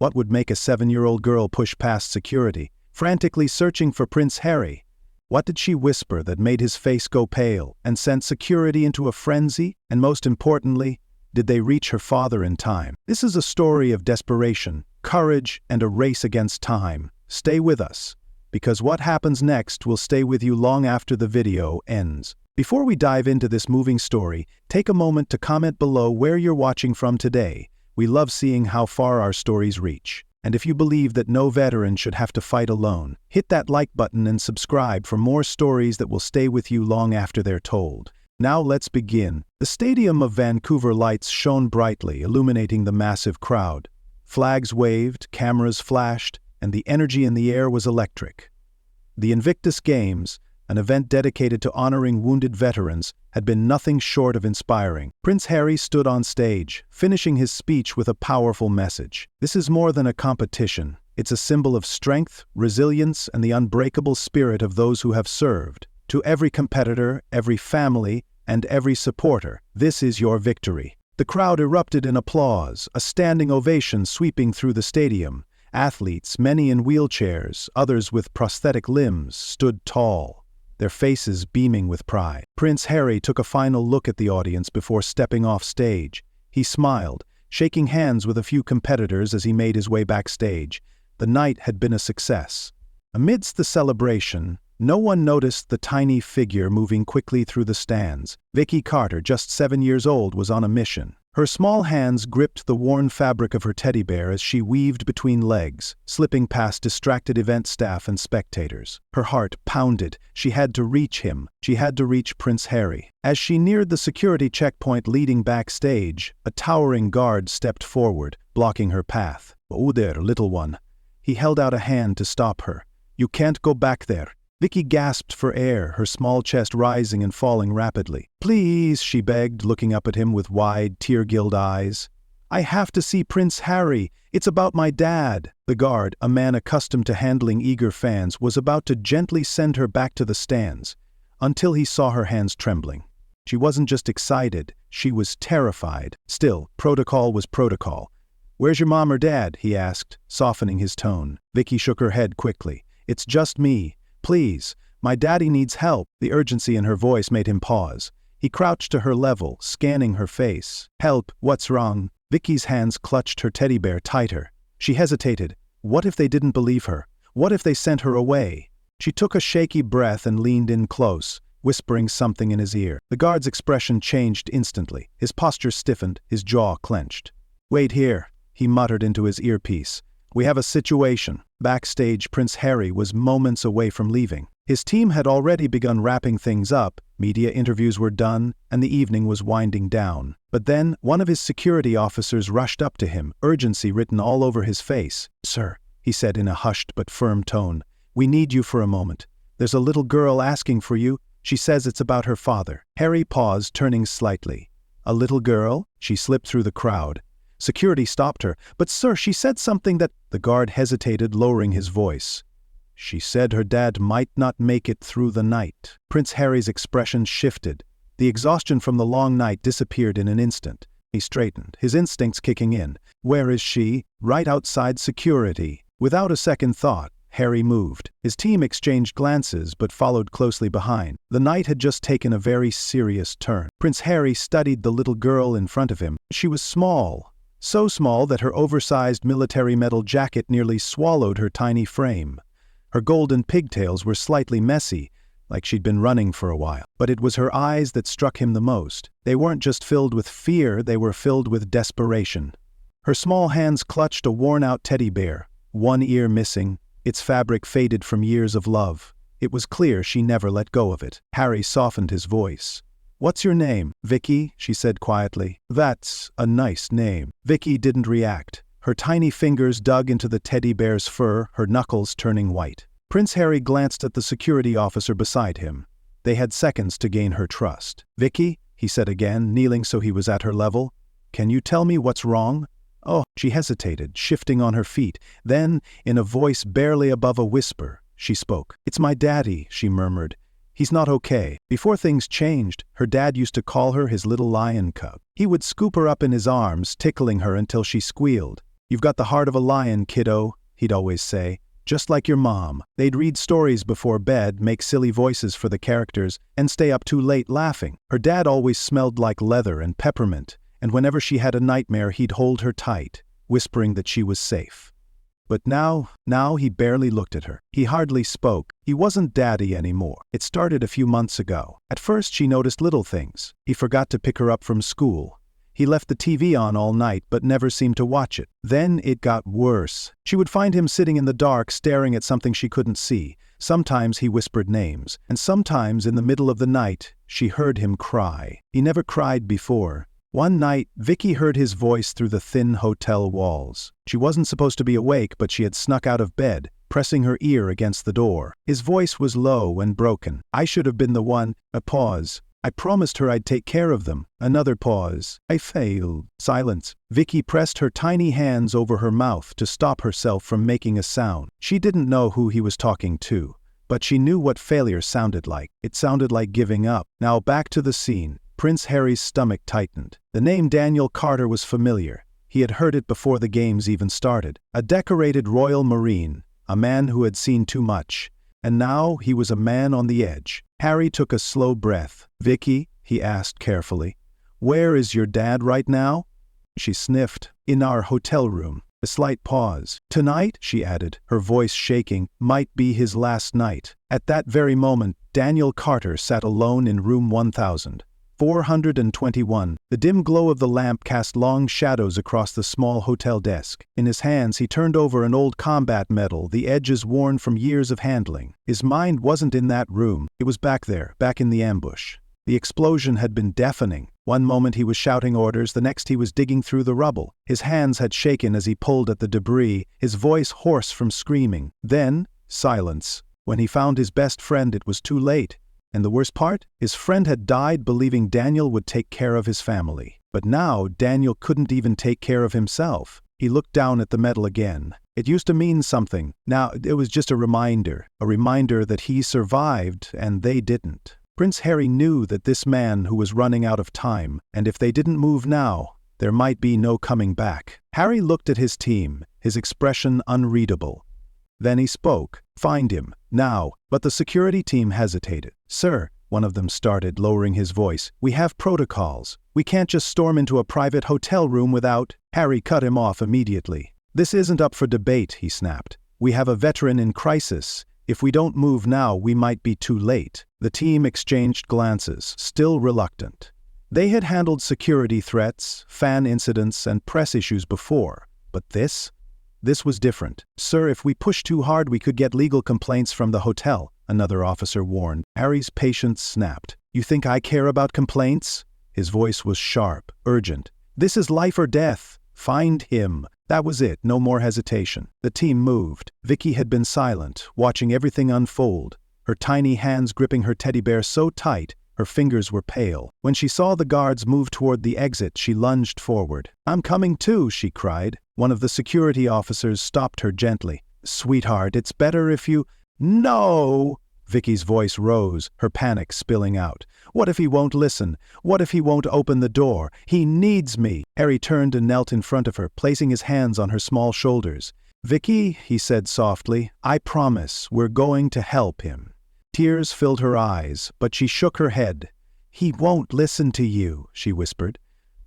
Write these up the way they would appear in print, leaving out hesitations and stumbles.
What would make a 7-year-old girl push past security, frantically searching for Prince Harry? What did she whisper that made his face go pale and sent security into a frenzy? And most importantly, did they reach her father in time? This is a story of desperation, courage, and a race against time. Stay with us, because what happens next will stay with you long after the video ends. Before we dive into this moving story, take a moment to comment below where you're watching from today. We love seeing how far our stories reach. And if you believe that no veteran should have to fight alone, hit that like button and subscribe for more stories that will stay with you long after they're told. Now let's begin. The Stadium of Vancouver lights shone brightly, illuminating the massive crowd. Flags waved, cameras flashed, and the energy in the air was electric. The Invictus Games, an event dedicated to honoring wounded veterans, had been nothing short of inspiring. Prince Harry stood on stage, finishing his speech with a powerful message. This is more than a competition. It's a symbol of strength, resilience, and the unbreakable spirit of those who have served. To every competitor, every family, and every supporter, this is your victory. The crowd erupted in applause, a standing ovation sweeping through the stadium. Athletes, many in wheelchairs, others with prosthetic limbs, stood tall, their faces beaming with pride. Prince Harry took a final look at the audience before stepping off stage. He smiled, shaking hands with a few competitors as he made his way backstage. The night had been a success. Amidst the celebration, no one noticed the tiny figure moving quickly through the stands. Vicky Carter, just 7 years old, was on a mission. Her small hands gripped the worn fabric of her teddy bear as she weaved between legs, slipping past distracted event staff and spectators. Her heart pounded. She had to reach him. She had to reach Prince Harry. As she neared the security checkpoint leading backstage, a towering guard stepped forward, blocking her path. "Oh there, little one." He held out a hand to stop her. "You can't go back there." Vicky gasped for air, her small chest rising and falling rapidly. "Please," she begged, looking up at him with wide, tear-filled eyes. "I have to see Prince Harry. It's about my dad." The guard, a man accustomed to handling eager fans, was about to gently send her back to the stands, until he saw her hands trembling. She wasn't just excited, she was terrified. Still, protocol was protocol. "Where's your mom or dad?" he asked, softening his tone. Vicky shook her head quickly. "It's just me. Please, my daddy needs help." The urgency in her voice made him pause. He crouched to her level, scanning her face. "Help, what's wrong?" Vicky's hands clutched her teddy bear tighter. She hesitated. What if they didn't believe her? What if they sent her away? She took a shaky breath and leaned in close, whispering something in his ear. The guard's expression changed instantly. His posture stiffened, his jaw clenched. "Wait here," he muttered into his earpiece. "We have a situation." Backstage, Prince Harry was moments away from leaving. His team had already begun wrapping things up, media interviews were done, and the evening was winding down. But then, one of his security officers rushed up to him, urgency written all over his face. "Sir," he said in a hushed but firm tone, "we need you for a moment. There's a little girl asking for you. She says it's about her father." Harry paused, turning slightly. "A little girl?" She slipped through the crowd. Security stopped her. "But sir, she said something that—" The guard hesitated, lowering his voice. "She said her dad might not make it through the night." Prince Harry's expression shifted. The exhaustion from the long night disappeared in an instant. He straightened, his instincts kicking in. "Where is she?" "Right outside security." Without a second thought, Harry moved. His team exchanged glances but followed closely behind. The night had just taken a very serious turn. Prince Harry studied the little girl in front of him. She was small. So small that her oversized military metal jacket nearly swallowed her tiny frame. Her golden pigtails were slightly messy, like she'd been running for a while. But it was her eyes that struck him the most. They weren't just filled with fear, they were filled with desperation. Her small hands clutched a worn-out teddy bear, one ear missing, its fabric faded from years of love. It was clear she never let go of it. Harry softened his voice. "What's your name?" "Vicky," she said quietly. "That's a nice name." Vicky didn't react. Her tiny fingers dug into the teddy bear's fur, her knuckles turning white. Prince Harry glanced at the security officer beside him. They had seconds to gain her trust. "Vicky," he said again, kneeling so he was at her level, "can you tell me what's wrong?" "Oh," she hesitated, shifting on her feet. Then, in a voice barely above a whisper, she spoke. "It's my daddy," she murmured. "He's not okay." Before things changed, her dad used to call her his little lion cub. He would scoop her up in his arms, tickling her until she squealed. "You've got the heart of a lion, kiddo," he'd always say. "Just like your mom." They'd read stories before bed, make silly voices for the characters, and stay up too late laughing. Her dad always smelled like leather and peppermint, and whenever she had a nightmare he'd hold her tight, whispering that she was safe. But now he barely looked at her. He hardly spoke. He wasn't daddy anymore. It started a few months ago. At first she noticed little things. He forgot to pick her up from school. He left the TV on all night but never seemed to watch it. Then it got worse. She would find him sitting in the dark staring at something she couldn't see. Sometimes he whispered names, and sometimes in the middle of the night she heard him cry. He never cried before. One night, Vicky heard his voice through the thin hotel walls. She wasn't supposed to be awake, but she had snuck out of bed, pressing her ear against the door. His voice was low and broken. "I should have been the one." A pause. "I promised her I'd take care of them." Another pause. "I failed." Silence. Vicky pressed her tiny hands over her mouth to stop herself from making a sound. She didn't know who he was talking to, but she knew what failure sounded like. It sounded like giving up. Now back to the scene. Prince Harry's stomach tightened. The name Daniel Carter was familiar. He had heard it before the games even started. A decorated Royal Marine, a man who had seen too much. And now he was a man on the edge. Harry took a slow breath. "Vicky," he asked carefully, "where is your dad right now?" She sniffed. "In our hotel room." A slight pause. "Tonight," she added, her voice shaking, "might be his last night." At that very moment, Daniel Carter sat alone in room 1421. The dim glow of the lamp cast long shadows across the small hotel desk. In his hands he turned over an old combat medal, the edges worn from years of handling. His mind wasn't in that room. It was back there, back in the ambush. The explosion had been deafening. One moment he was shouting orders, the next he was digging through the rubble. His hands had shaken as he pulled at the debris, his voice hoarse from screaming. Then, silence. When he found his best friend, it was too late. And the worst part? His friend had died believing Daniel would take care of his family. But now Daniel couldn't even take care of himself. He looked down at the medal again. It used to mean something. Now it was just a reminder that he survived and they didn't. Prince Harry knew that this man who was running out of time, and if they didn't move now, there might be no coming back. Harry looked at his team, his expression unreadable. Then he spoke. "Find him, now." But the security team hesitated. "Sir," one of them started, lowering his voice, "we have protocols. We can't just storm into a private hotel room without—" Harry cut him off immediately. "This isn't up for debate," he snapped. "We have a veteran in crisis. If we don't move now, we might be too late." The team exchanged glances, still reluctant. They had handled security threats, fan incidents, and press issues before. But this was different. "Sir, if we push too hard we could get legal complaints from the hotel," another officer warned. Harry's patience snapped. "You think I care about complaints?" His voice was sharp, urgent. "This is life or death. Find him." That was it, no more hesitation. The team moved. Vicky had been silent, watching everything unfold, her tiny hands gripping her teddy bear so tight, her fingers were pale. When she saw the guards move toward the exit, she lunged forward. "I'm coming too," she cried. One of the security officers stopped her gently. "Sweetheart, it's better if you—" "No!" Vicky's voice rose, her panic spilling out. "What if he won't listen? What if he won't open the door? He needs me!" Harry turned and knelt in front of her, placing his hands on her small shoulders. "Vicky," he said softly, "I promise we're going to help him." Tears filled her eyes, but she shook her head. "He won't listen to you," she whispered.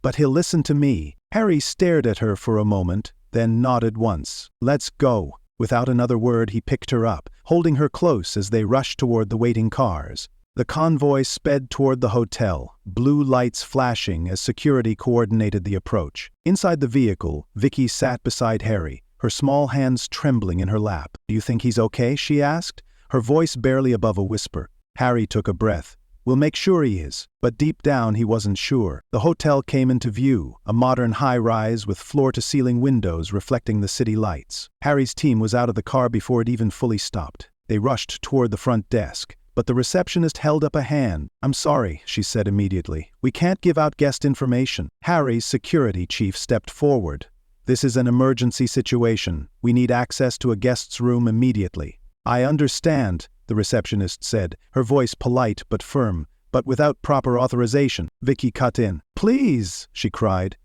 "But he'll listen to me." Harry stared at her for a moment, then nodded once. "Let's go." Without another word he picked her up, holding her close as they rushed toward the waiting cars. The convoy sped toward the hotel, blue lights flashing as security coordinated the approach. Inside the vehicle, Vicky sat beside Harry, her small hands trembling in her lap. "Do you think he's okay?" she asked, her voice barely above a whisper. Harry took a breath. "We'll make sure he is." But deep down he wasn't sure. The hotel came into view, a modern high-rise with floor-to-ceiling windows reflecting the city lights. Harry's team was out of the car before it even fully stopped. They rushed toward the front desk, but the receptionist held up a hand. "I'm sorry," she said immediately. "We can't give out guest information." Harry's security chief stepped forward. "This is an emergency situation. We need access to a guest's room immediately." "I understand," the receptionist said, her voice polite but firm, "but without proper authorization." Vicky cut in. "Please," she cried.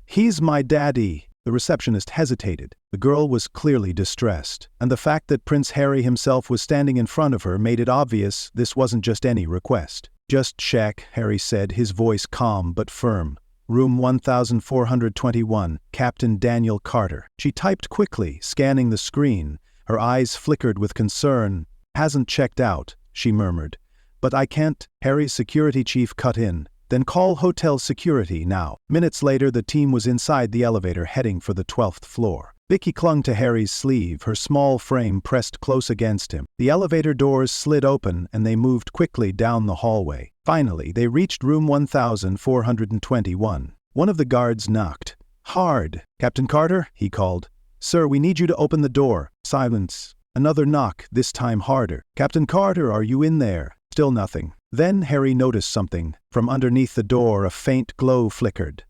"He's my daddy." The receptionist hesitated. The girl was clearly distressed, and the fact that Prince Harry himself was standing in front of her made it obvious this wasn't just any request. "Just check," Harry said, his voice calm but firm. "Room 1421, Captain Daniel Carter." She typed quickly, scanning the screen. Her eyes flickered with concern. "Hasn't checked out," she murmured. "But I can't." Harry's security chief cut in. "Then call hotel security now." Minutes later, the team was inside the elevator heading for the 12th floor. Vicky clung to Harry's sleeve, her small frame pressed close against him. The elevator doors slid open and they moved quickly down the hallway. Finally, they reached room 1421. One of the guards knocked. Hard. "Captain Carter?" he called. "Sir, we need you to open the door." Silence. Another knock, this time harder. "Captain Carter, are you in there?" Still nothing. Then Harry noticed something. From underneath the door, a faint glow flickered.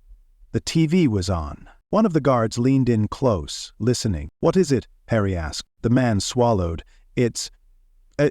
The TV was on. One of the guards leaned in close, listening. "What is it?" Harry asked. The man swallowed. "It's a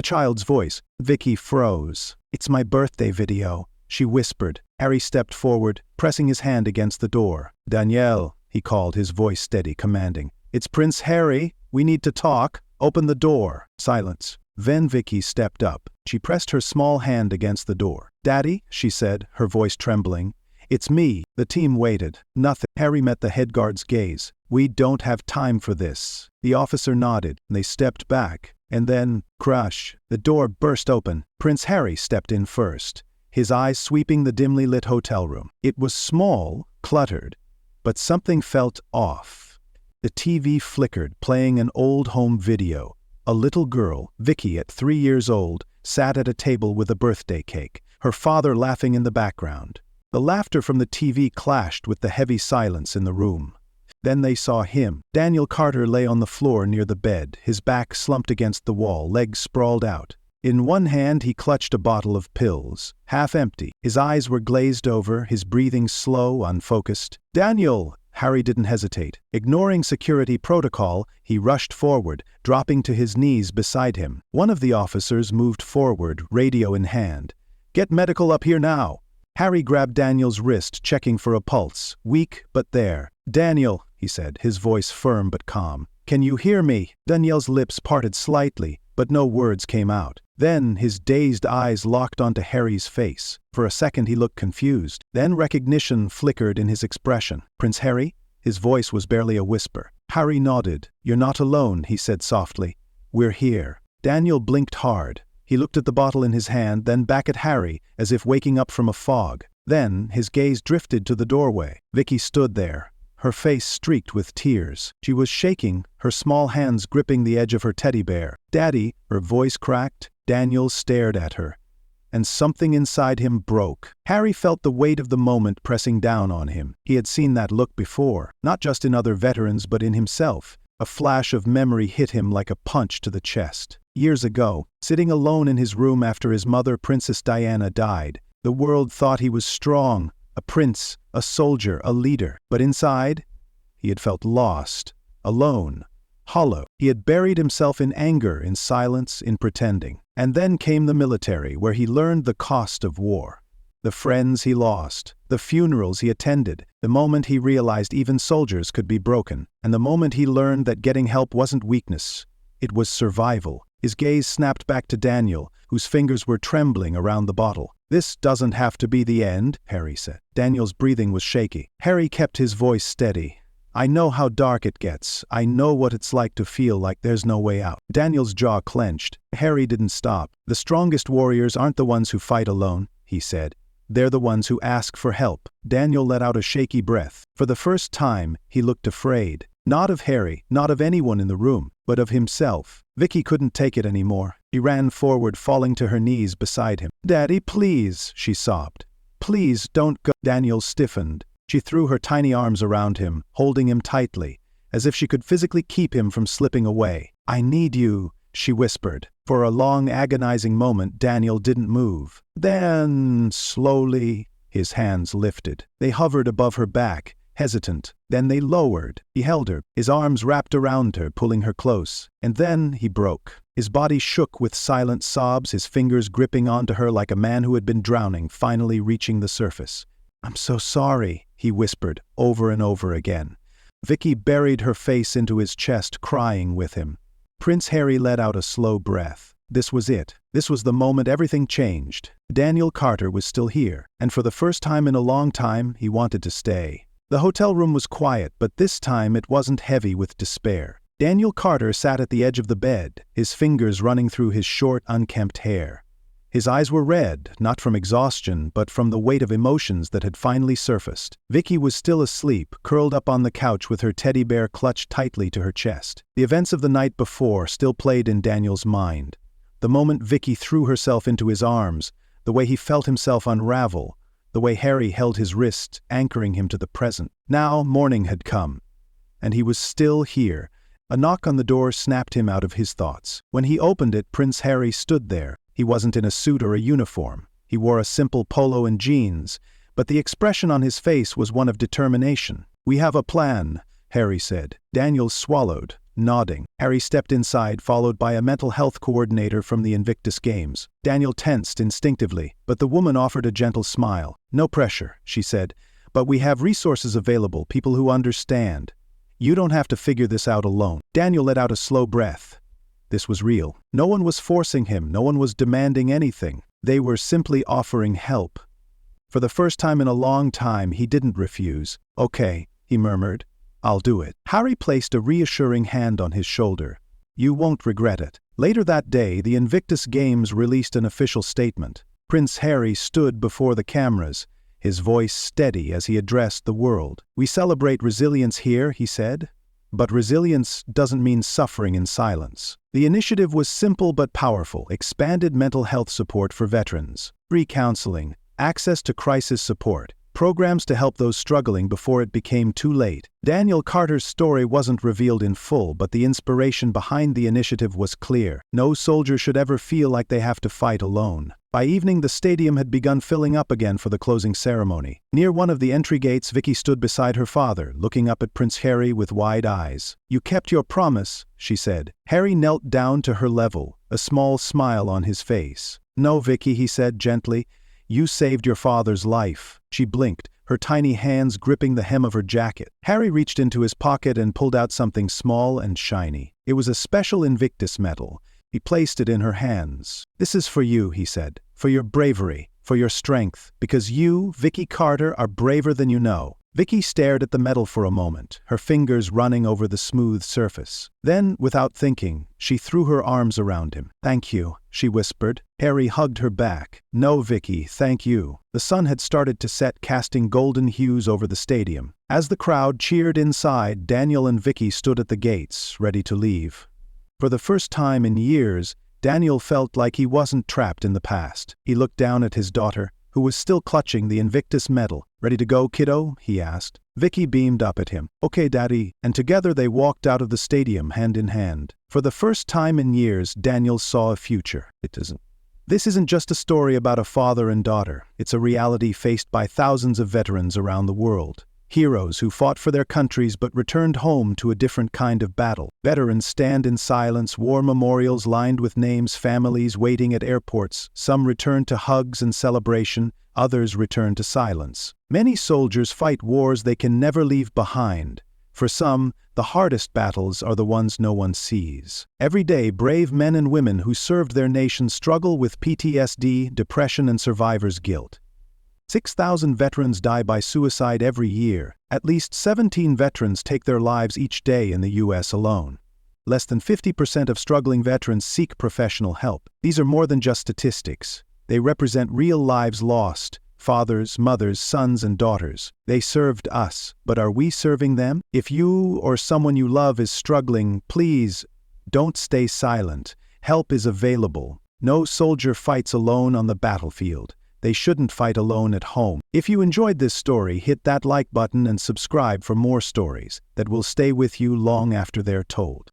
child's voice." Vicky froze. "It's my birthday video," she whispered. Harry stepped forward, pressing his hand against the door. "Danielle," he called, his voice steady, commanding. "It's Prince Harry. We need to talk. Open the door." Silence. Then Vicky stepped up. She pressed her small hand against the door. "Daddy," she said, her voice trembling. "It's me." The team waited. Nothing. Harry met the head guard's gaze. "We don't have time for this." The officer nodded, and they stepped back. And then, crash, the door burst open. Prince Harry stepped in first, his eyes sweeping the dimly lit hotel room. It was small, cluttered, but something felt off. The TV flickered, playing an old home video. A little girl, Vicky at 3 years old, sat at a table with a birthday cake, her father laughing in the background. The laughter from the TV clashed with the heavy silence in the room. Then they saw him. Daniel Carter lay on the floor near the bed, his back slumped against the wall, legs sprawled out. In one hand he clutched a bottle of pills, half empty. His eyes were glazed over, his breathing slow, unfocused. "Daniel!" Harry didn't hesitate. Ignoring security protocol, he rushed forward, dropping to his knees beside him. One of the officers moved forward, radio in hand. "Get medical up here now." Harry grabbed Daniel's wrist, checking for a pulse. Weak, but there. "Daniel," he said, his voice firm but calm. "Can you hear me?" Daniel's lips parted slightly, but no words came out. Then his dazed eyes locked onto Harry's face. For a second he looked confused. Then recognition flickered in his expression. "Prince Harry?" His voice was barely a whisper. Harry nodded. "You're not alone," he said softly. "We're here." Daniel blinked hard. He looked at the bottle in his hand, then back at Harry, as if waking up from a fog. Then his gaze drifted to the doorway. Vicky stood there, her face streaked with tears. She was shaking, her small hands gripping the edge of her teddy bear. "Daddy," her voice cracked. Daniel stared at her, and something inside him broke. Harry felt the weight of the moment pressing down on him. He had seen that look before, not just in other veterans but in himself. A flash of memory hit him like a punch to the chest. Years ago, sitting alone in his room after his mother, Princess Diana, died, the world thought he was strong, a prince, a soldier, a leader. But inside, he had felt lost, alone, hollow. He had buried himself in anger, in silence, in pretending. And then came the military, where he learned the cost of war. The friends he lost, the funerals he attended, the moment he realized even soldiers could be broken, and the moment he learned that getting help wasn't weakness, it was survival. His gaze snapped back to Daniel, whose fingers were trembling around the bottle. "This doesn't have to be the end," Harry said. Daniel's breathing was shaky. Harry kept his voice steady. "I know how dark it gets. I know what it's like to feel like there's no way out." Daniel's jaw clenched. Harry didn't stop. "The strongest warriors aren't the ones who fight alone," he said. "They're the ones who ask for help." Daniel let out a shaky breath. For the first time, he looked afraid. Not of Harry, not of anyone in the room, but of himself. Vicky couldn't take it anymore. She ran forward, falling to her knees beside him. "Daddy, please," she sobbed. "Please don't go." Daniel stiffened. She threw her tiny arms around him, holding him tightly, as if she could physically keep him from slipping away. "I need you," she whispered. For a long, agonizing moment, Daniel didn't move. Then, slowly, his hands lifted. They hovered above her back, hesitant. Then they lowered. He held her, his arms wrapped around her, pulling her close. And then he broke. His body shook with silent sobs, his fingers gripping onto her like a man who had been drowning, finally reaching the surface. "I'm so sorry," he whispered, over and over again. Vicky buried her face into his chest, crying with him. Prince Harry let out a slow breath. This was it. This was the moment everything changed. Daniel Carter was still here, and for the first time in a long time, he wanted to stay. The hotel room was quiet, but this time it wasn't heavy with despair. Daniel Carter sat at the edge of the bed, his fingers running through his short, unkempt hair. His eyes were red, not from exhaustion, but from the weight of emotions that had finally surfaced. Vicky was still asleep, curled up on the couch with her teddy bear clutched tightly to her chest. The events of the night before still played in Daniel's mind. The moment Vicky threw herself into his arms, the way he felt himself unravel, the way Harry held his wrist, anchoring him to the present. Now morning had come, and he was still here. A knock on the door snapped him out of his thoughts. When he opened it, Prince Harry stood there. He wasn't in a suit or a uniform. He wore a simple polo and jeans, but the expression on his face was one of determination. "We have a plan," Harry said. Daniel swallowed, nodding. Harry stepped inside, followed by a mental health coordinator from the Invictus Games. Daniel tensed instinctively, but the woman offered a gentle smile. "No pressure," she said, "but we have resources available, people who understand. You don't have to figure this out alone." Daniel let out a slow breath. This was real. No one was forcing him, no one was demanding anything. They were simply offering help. For the first time in a long time, he didn't refuse. "Okay," he murmured. "I'll do it." Harry placed a reassuring hand on his shoulder. "You won't regret it." Later that day, the Invictus Games released an official statement. Prince Harry stood before the cameras, his voice steady as he addressed the world. "We celebrate resilience here," he said. "But resilience doesn't mean suffering in silence." The initiative was simple but powerful: expanded mental health support for veterans, free counseling, access to crisis support, programs to help those struggling before it became too late. Daniel Carter's story wasn't revealed in full, but the inspiration behind the initiative was clear. No soldier should ever feel like they have to fight alone. By evening, the stadium had begun filling up again for the closing ceremony. Near one of the entry gates, Vicky stood beside her father, looking up at Prince Harry with wide eyes. "You kept your promise," she said. Harry knelt down to her level, a small smile on his face. "No, Vicky," he said gently. "You saved your father's life." She blinked, her tiny hands gripping the hem of her jacket. Harry reached into his pocket and pulled out something small and shiny. It was a special Invictus medal. He placed it in her hands. "This is for you," he said. "For your bravery, for your strength, because you, Vicky Carter, are braver than you know." Vicky stared at the medal for a moment, her fingers running over the smooth surface. Then, without thinking, she threw her arms around him. "Thank you," she whispered. Harry hugged her back. "No, Vicky, thank you." The sun had started to set, casting golden hues over the stadium. As the crowd cheered inside, Daniel and Vicky stood at the gates, ready to leave. For the first time in years, Daniel felt like he wasn't trapped in the past. He looked down at his daughter, who was still clutching the Invictus medal. "Ready to go, kiddo?" he asked. Vicky beamed up at him. "Okay, Daddy," and together they walked out of the stadium hand in hand. For the first time in years, Daniel saw a future. This isn't just a story about a father and daughter. It's a reality faced by thousands of veterans around the world. Heroes who fought for their countries but returned home to a different kind of battle. Veterans stand in silence, war memorials lined with names, families waiting at airports. Some return to hugs and celebration, others return to silence. Many soldiers fight wars they can never leave behind. For some, the hardest battles are the ones no one sees. Every day, brave men and women who served their nation struggle with PTSD, depression, and survivor's guilt. 6,000 veterans die by suicide every year. At least 17 veterans take their lives each day in the U.S. alone. Less than 50% of struggling veterans seek professional help. These are more than just statistics. They represent real lives lost. Fathers, mothers, sons, and daughters. They served us, but are we serving them? If you or someone you love is struggling, please don't stay silent. Help is available. No soldier fights alone on the battlefield. They shouldn't fight alone at home. If you enjoyed this story, hit that like button and subscribe for more stories that will stay with you long after they're told.